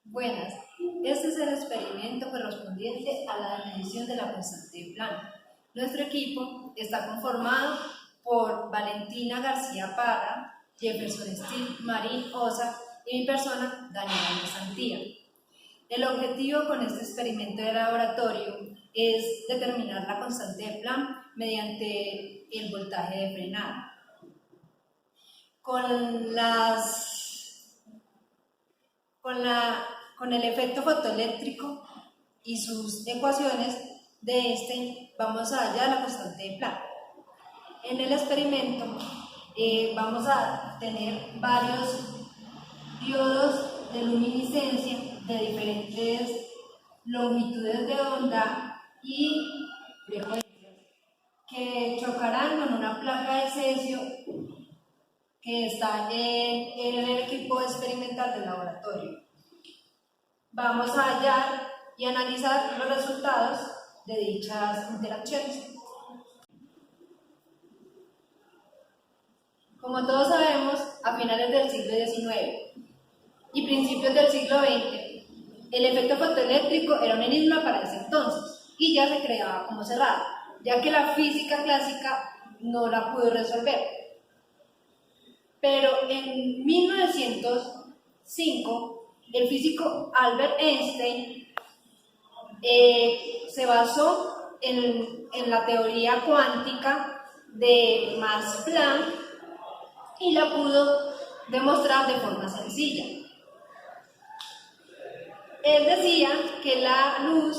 Buenas, este es el experimento correspondiente a la medición de la constante de Planck. Nuestro equipo está conformado por Valentina García Parra, Jefferson Steele, Marín Osa y mi persona, Daniela Santía. El objetivo con este experimento de laboratorio es determinar la constante de Planck mediante el voltaje de frenada. Con el efecto fotoeléctrico y sus ecuaciones de Einstein vamos a hallar la constante de Planck. En el experimento vamos a tener varios diodos de luminiscencia de diferentes longitudes de onda y frecuencias que chocarán con una placa de cesio que está en el equipo experimental del laboratorio. Vamos a hallar y analizar los resultados de dichas interacciones. Como todos sabemos, a finales del siglo XIX y principios del siglo XX, el efecto fotoeléctrico era un enigma para ese entonces y ya se creaba como cerrado, ya que la física clásica no la pudo resolver. Pero en 1905, el físico Albert Einstein se basó en la teoría cuántica de Max Planck y la pudo demostrar de forma sencilla. Él decía que la luz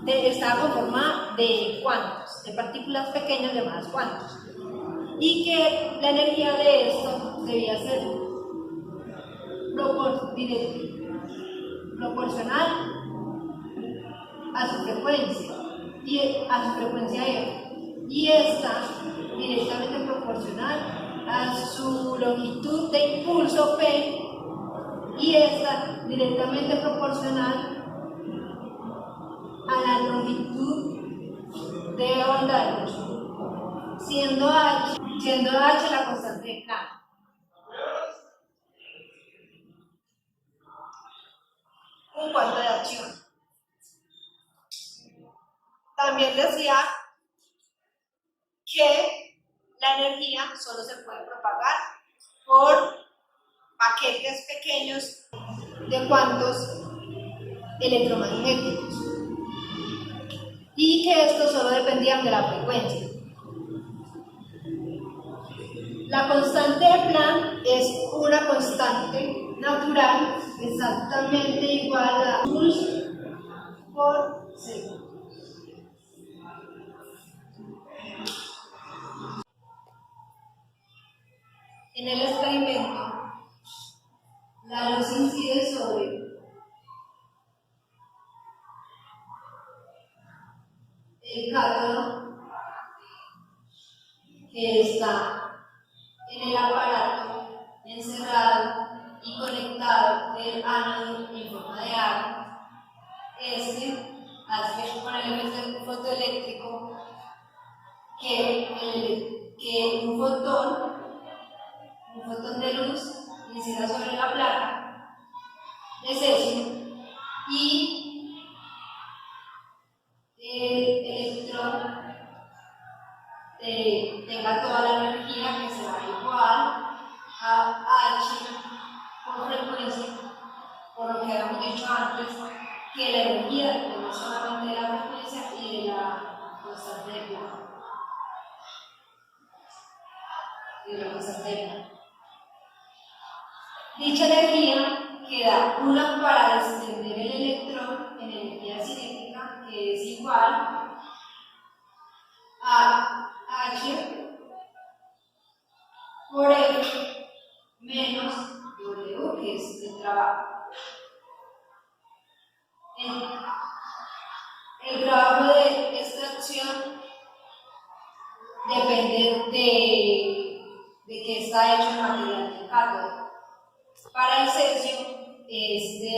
estaba conformada de cuantos, de partículas pequeñas llamadas cuantos, y que la energía de esto debía ser proporcional a su frecuencia y esta directamente proporcional a su longitud de impulso P y esta directamente proporcional a la longitud de onda de luz, siendo h la constante de Planck. Un cuarto de acción. También decía que la energía solo se puede propagar por paquetes pequeños de cuantos electromagnéticos y que estos solo dependían de la frecuencia. La constante de Planck es una constante natural exactamente igual a joules por segundo. En el experimento, la luz incide sobre el cátodo que está en el aparato encerrado y conectado del ánodo en forma de aro. Este hace con el efecto fotoeléctrico que un fotón de luz incida sobre la placa de cesio y el electrón tenga toda la energía que será igual a h por frecuencia, por lo que habíamos dicho antes, que la energía depende solamente de la frecuencia y de la constante de Planck. Dicha energía queda una para desprender el electrón en energía cinética, que es igual a h por F menos W, que es el trabajo. El trabajo de extracción depende de que está hecho el material del cátodo. Para el cesio es de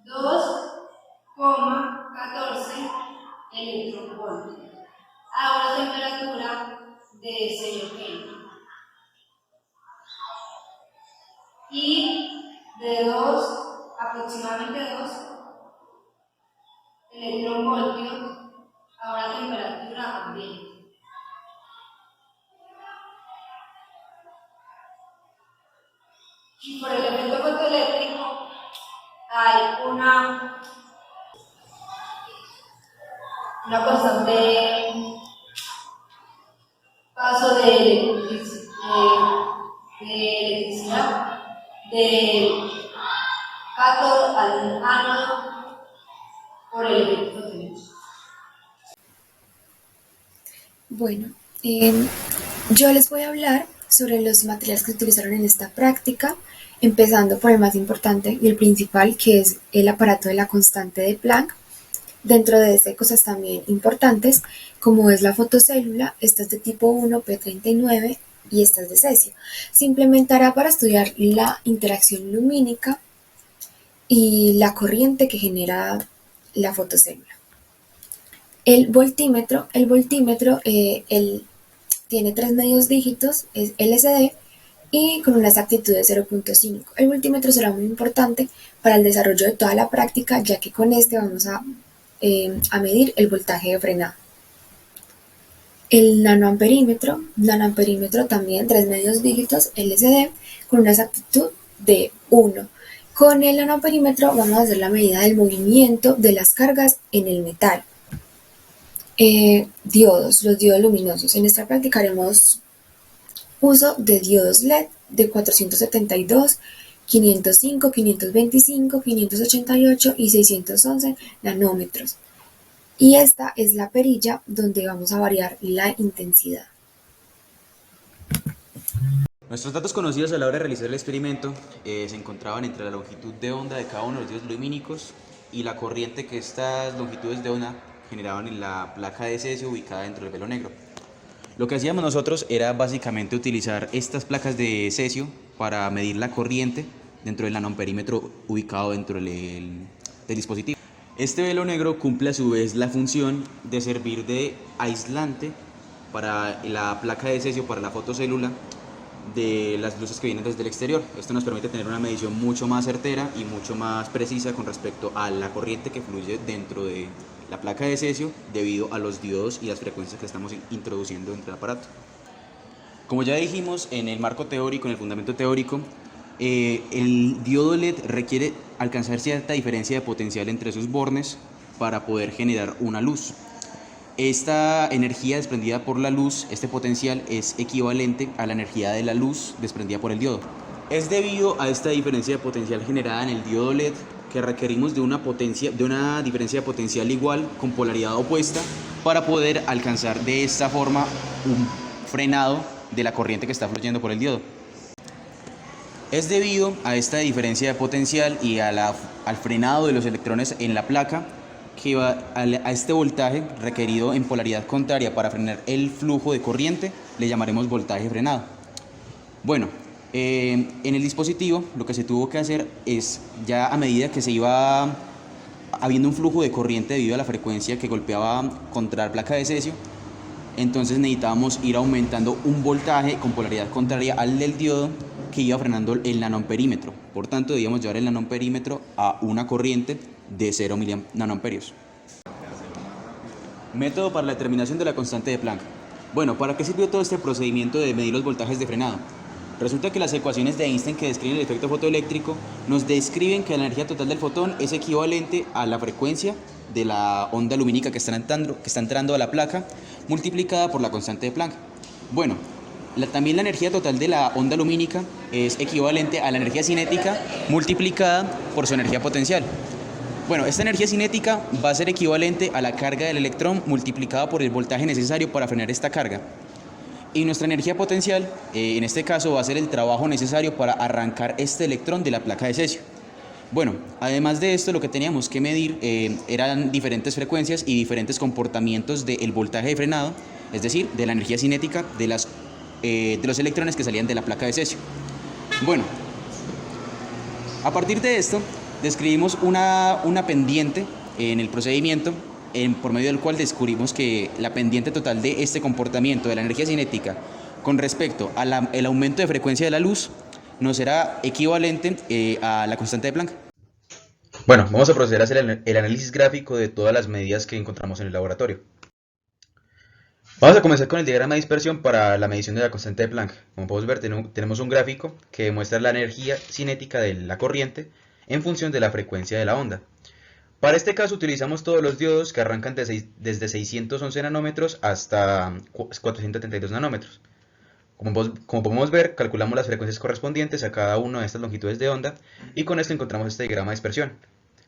2,14 electronvolts a una temperatura de 0 Kelvin. y de 2, aproximadamente 2 electronvoltios a una temperatura ambiente. Y por el efecto fotoeléctrico hay una constante paso de electricidad de cátodo al ánodo por el efecto fotoeléctrico. Bueno, yo les voy a hablar sobre los materiales que se utilizaron en esta práctica, empezando por el más importante y el principal, que es el aparato de la constante de Planck. Dentro de este hay cosas también importantes, como es la fotocélula. Esta es de tipo 1, P39, y esta es de cesio. Se implementará para estudiar la interacción lumínica y la corriente que genera la fotocélula. El voltímetro tiene 3 medios dígitos, es LCD, y con una exactitud de 0.5. El voltímetro será muy importante para el desarrollo de toda la práctica, ya que con este vamos a medir el voltaje de frenado. El nanoamperímetro también 3 medios dígitos, LCD, con una exactitud de 1. Con el nanoamperímetro vamos a hacer la medida del movimiento de las cargas en el metal. Los diodos luminosos. En esta práctica haremos uso de diodos LED de 472, 505, 525, 588 y 611 nanómetros. Y esta es la perilla donde vamos a variar la intensidad. Nuestros datos conocidos a la hora de realizar el experimento se encontraban entre la longitud de onda de cada uno de los diodos lumínicos y la corriente que estas longitudes de onda generaban en la placa de cesio ubicada dentro del velo negro. Lo que hacíamos nosotros era básicamente utilizar estas placas de cesio para medir la corriente dentro del nanoamperímetro ubicado dentro del dispositivo. Este velo negro cumple a su vez la función de servir de aislante para la placa de cesio, para la fotocélula, de las luces que vienen desde el exterior. Esto nos permite tener una medición mucho más certera y mucho más precisa con respecto a la corriente que fluye dentro de la placa de cesio debido a los diodos y las frecuencias que estamos introduciendo dentro del aparato. Como ya dijimos en el marco teórico, en el fundamento teórico, el diodo LED requiere alcanzar cierta diferencia de potencial entre sus bornes para poder generar una luz. Esta energía desprendida por la luz, este potencial, es equivalente a la energía de la luz desprendida por el diodo. Es debido a esta diferencia de potencial generada en el diodo LED que requerimos de una diferencia de potencial igual con polaridad opuesta para poder alcanzar de esta forma un frenado de la corriente que está fluyendo por el diodo. Es debido a esta diferencia de potencial y al frenado de los electrones en la placa que va a este voltaje requerido en polaridad contraria para frenar el flujo de corriente, le llamaremos voltaje frenado. Bueno, en el dispositivo lo que se tuvo que hacer es, ya a medida que se iba habiendo un flujo de corriente debido a la frecuencia que golpeaba contra la placa de cesio, entonces necesitábamos ir aumentando un voltaje con polaridad contraria al del diodo que iba frenando el nanoamperímetro. Por tanto, debíamos llevar el nanoamperímetro a una corriente de 0 nanoamperios. Método para la determinación de la constante de Planck. Bueno, ¿para qué sirvió todo este procedimiento de medir los voltajes de frenado? Resulta que las ecuaciones de Einstein que describen el efecto fotoeléctrico nos describen que la energía total del fotón es equivalente a la frecuencia de la onda lumínica que está entrando a la placa multiplicada por la constante de Planck. Bueno, también la energía total de la onda lumínica es equivalente a la energía cinética multiplicada por su energía potencial. Bueno, esta energía cinética va a ser equivalente a la carga del electrón multiplicada por el voltaje necesario para frenar esta carga. Y nuestra energía potencial, en este caso, va a ser el trabajo necesario para arrancar este electrón de la placa de cesio. Bueno, además de esto, lo que teníamos que medir eran diferentes frecuencias y diferentes comportamientos del voltaje de frenado, es decir, de la energía cinética de los electrones que salían de la placa de cesio. Bueno, a partir de esto, describimos una pendiente en el procedimiento por medio del cual descubrimos que la pendiente total de este comportamiento de la energía cinética con respecto al aumento de frecuencia de la luz nos será equivalente a la constante de Planck. Bueno, vamos a proceder a hacer el análisis gráfico de todas las medidas que encontramos en el laboratorio. Vamos a comenzar con el diagrama de dispersión para la medición de la constante de Planck. Como podemos ver, tenemos un gráfico que demuestra la energía cinética de la corriente en función de la frecuencia de la onda. Para este caso utilizamos todos los diodos que arrancan desde 611 nanómetros hasta 472 nanómetros. Como podemos ver, calculamos las frecuencias correspondientes a cada una de estas longitudes de onda y con esto encontramos este diagrama de dispersión.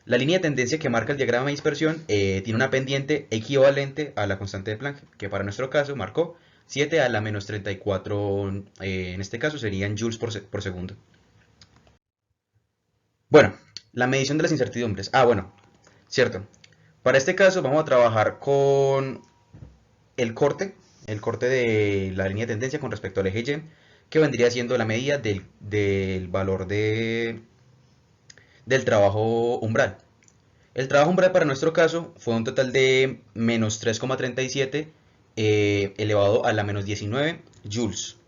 La línea de tendencia que marca el diagrama de dispersión tiene una pendiente equivalente a la constante de Planck, que para nuestro caso marcó 7 a la menos 34, en este caso serían joules por segundo. Bueno, la medición de las incertidumbres. Bueno, cierto. Para este caso vamos a trabajar con el corte de la línea de tendencia con respecto al eje Y, que vendría siendo la medida del valor del trabajo umbral. El trabajo umbral para nuestro caso fue un total de menos 3,37 elevado a la menos 19 joules.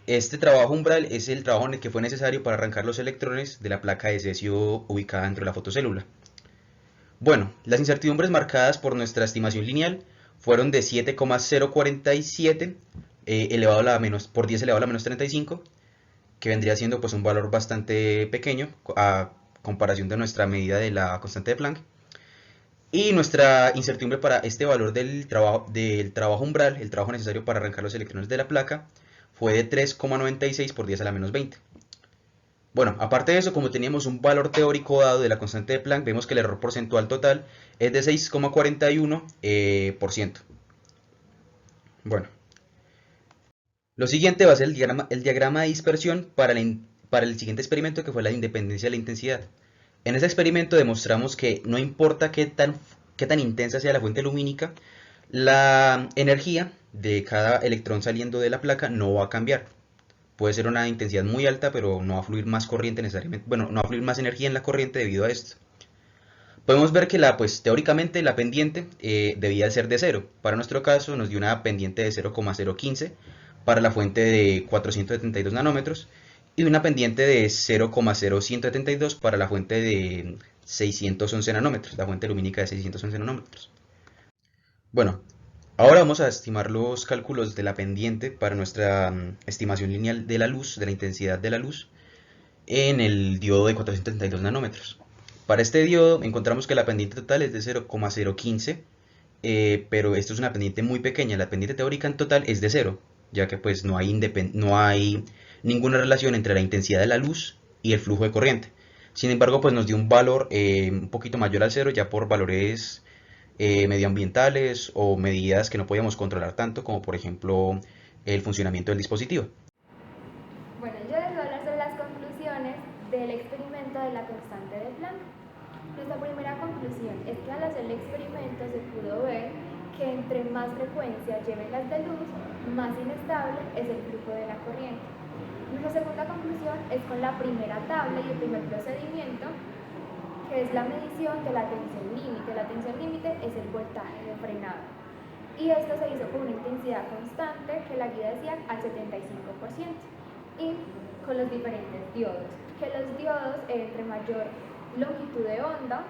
Este trabajo umbral es el trabajo en el que fue necesario para arrancar los electrones de la placa de cesio ubicada dentro de la fotocélula. Bueno, las incertidumbres marcadas por nuestra estimación lineal fueron de 7,047 elevado a la por 10 elevado a la menos 35, que vendría siendo pues un valor bastante pequeño a comparación de nuestra medida de la constante de Planck. Y nuestra incertidumbre para este valor del trabajo umbral, el trabajo necesario para arrancar los electrones de la placa, fue de 3,96 por 10 a la menos 20. Bueno, aparte de eso, como teníamos un valor teórico dado de la constante de Planck, vemos que el error porcentual total es de 6,41%. Bueno, lo siguiente va a ser el diagrama de dispersión para el siguiente experimento, que fue la independencia de la intensidad. En este experimento demostramos que no importa qué tan intensa sea la fuente lumínica, la energía de cada electrón saliendo de la placa no va a cambiar. Puede ser una intensidad muy alta, pero no va a fluir más corriente necesariamente. Bueno, no va a fluir más energía en la corriente debido a esto. Podemos ver que teóricamente la pendiente debía ser de 0. Para nuestro caso nos dio una pendiente de 0,015 para la fuente de 472 nanómetros y una pendiente de 0,0172 para la fuente de 611 nanómetros, la fuente lumínica de 611 nanómetros. Bueno, ahora vamos a estimar los cálculos de la pendiente para nuestra estimación lineal de la luz, de la intensidad de la luz, en el diodo de 472 nanómetros. Para este diodo encontramos que la pendiente total es de 0,015, pero esto es una pendiente muy pequeña. La pendiente teórica en total es de 0, ya que pues no hay ninguna relación entre la intensidad de la luz y el flujo de corriente. Sin embargo, pues nos dio un valor un poquito mayor al 0 ya por valores medioambientales o medidas que no podíamos controlar tanto, como por ejemplo el funcionamiento del dispositivo. Bueno, yo les voy a hablar sobre las conclusiones del experimento de la constante de Planck. Nuestra primera conclusión es que al hacer el experimento se pudo ver que entre más frecuencia lleven las de luz, más inestable es el flujo de la corriente. Nuestra segunda conclusión es con la primera tabla y el primer procedimiento, que es la medición de la tensión límite. La tensión límite es el voltaje de frenado. Y esto se hizo con una intensidad constante que la guía decía al 75%. Y con los diferentes diodos, que los diodos entre mayor longitud de onda,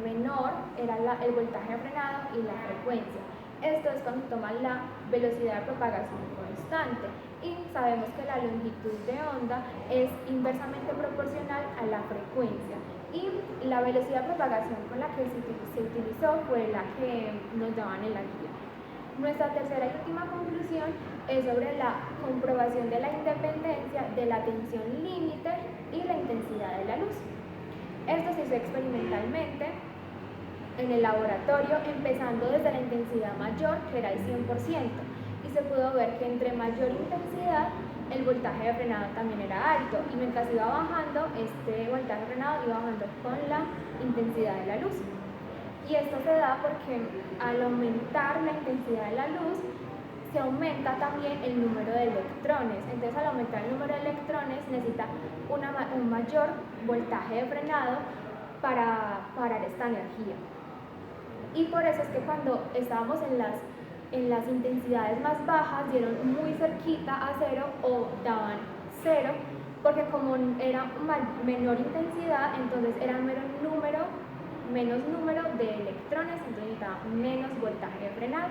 menor era el voltaje de frenado y la frecuencia. Esto es cuando toman la velocidad de propagación constante y sabemos que la longitud de onda es inversamente proporcional a la frecuencia y la velocidad de propagación con la que se utilizó fue la que nos daban en la guía. Nuestra tercera y última conclusión es sobre la comprobación de la independencia de la tensión límite y la intensidad de la luz. Esto se hizo experimentalmente en el laboratorio, empezando desde la intensidad mayor, que era el 100%, y se pudo ver que entre mayor intensidad el voltaje de frenado también era alto, y mientras iba bajando, este voltaje de frenado iba bajando con la intensidad de la luz. Y esto se da porque al aumentar la intensidad de la luz, se aumenta también el número de electrones. Entonces, al aumentar el número de electrones, necesita un mayor voltaje de frenado para parar esta energía. Y por eso es que cuando estábamos en las intensidades más bajas, dieron muy cerquita a 0 o daban cero, porque como era menor intensidad, entonces era menos número de electrones, entonces necesitaba menos voltaje de frenado.